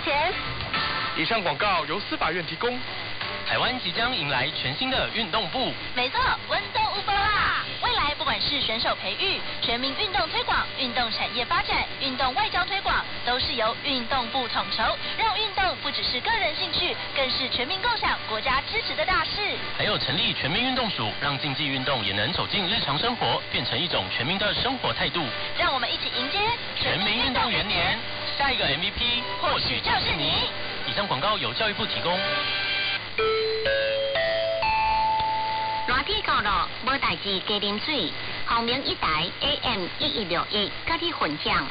钱。以上广告由司法院提供。台湾即将迎来全新的运动部。没错，温动无波啦！未来不管是选手培育、全民运动推广、运动产业发展、运动外交推广，都是由运动部统筹，让运动不只是个人兴趣，更是全民共享、国家支持的大事。还有成立全民运动署，让竞技运动也能走进日常生活，变成一种全民的生活态度。让我们一起迎接全民运动元年，下一个 MVP 或许就是你。以上广告由教育部提供。热天到了，无代志加啉水。后明一台 AM 1161，甲你分享